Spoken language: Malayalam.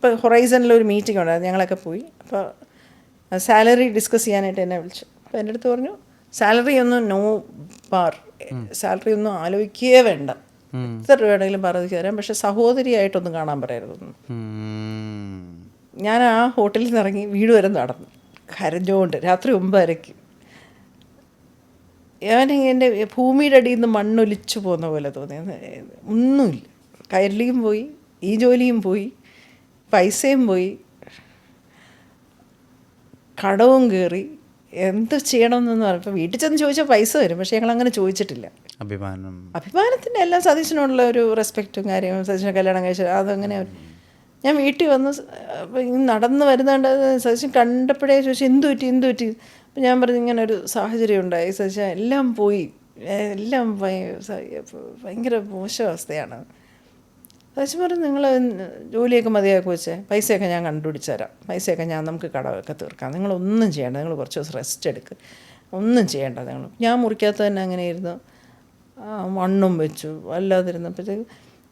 ഇപ്പോൾ ഹൊറൈസണിലൊരു മീറ്റിംഗ് ഉണ്ടായിരുന്നു, ഞങ്ങളൊക്കെ പോയി. അപ്പോൾ സാലറി ഡിസ്കസ് ചെയ്യാനായിട്ട് എന്നെ വിളിച്ചു. അപ്പോൾ എൻ്റെ അടുത്ത് പറഞ്ഞു, സാലറി ഒന്നും നോ ബാർ, സാലറി ഒന്നും ആലോചിക്കുകയേ വേണ്ട, എത്ര രൂപ വേണമെങ്കിലും പറഞ്ഞു തരാം, പക്ഷെ സഹോദരിയായിട്ടൊന്നും കാണാൻ പറയരുതൊന്നും. ഞാൻ ആ ഹോട്ടലിൽ നിന്ന് ഇറങ്ങി വീട് വരെ നടന്നു കരഞ്ഞുകൊണ്ട്, രാത്രി 9:30. ഞാൻ എൻ്റെ ഭൂമിയുടെ അടിയിൽ നിന്ന് മണ്ണൊലിച്ചു പോകുന്ന പോലെ തോന്നി. ഒന്നുമില്ല, കയറിയും പോയി, ഈ ജോലിയും പോയി, പൈസയും പോയി, കടവും കയറി, എന്ത് ചെയ്യണമെന്നൊന്നും പറഞ്ഞു. ഇപ്പോൾ വീട്ടിൽ ചെന്ന് ചോദിച്ചാൽ പൈസ തരും, പക്ഷേ ഞങ്ങളങ്ങനെ ചോദിച്ചിട്ടില്ല. അഭിമാനത്തിൻ്റെ എല്ലാം സതീശനുള്ള ഒരു റെസ്പെക്റ്റും കാര്യവും, സതീശനെ കല്യാണം കഴിച്ചത് അതങ്ങനെ. ഞാൻ വീട്ടിൽ വന്ന് നടന്ന് വരുന്നുണ്ട്, സതീശൻ കണ്ടപ്പോഴേ ചോദിച്ചു എന്ത് പറ്റി. അപ്പം ഞാൻ പറഞ്ഞു ഇങ്ങനെ ഒരു സാഹചര്യം ഉണ്ടായി സതീശ, എല്ലാം പോയി, എല്ലാം ഭയങ്കര മോശം അവസ്ഥയാണ്. സതീശൻ പറഞ്ഞു നിങ്ങൾ ജോലിയൊക്കെ മതിയാക്കി വെച്ചേ, പൈസയൊക്കെ ഞാൻ കണ്ടുപിടിച്ച് തരാം, പൈസയൊക്കെ നമുക്ക് കടമൊക്കെ തീർക്കാം, നിങ്ങളൊന്നും ചെയ്യേണ്ട, നിങ്ങൾ കുറച്ച് ദിവസം റെസ്റ്റ് എടുക്കുക, ഒന്നും ചെയ്യേണ്ട നിങ്ങൾ. ഞാൻ മുറിക്കകത്ത് തന്നെ അങ്ങനെ ഇരുന്നു, മണ്ണും വെച്ചു, അല്ലാതിരുന്നപ്പോഴത്തേക്ക്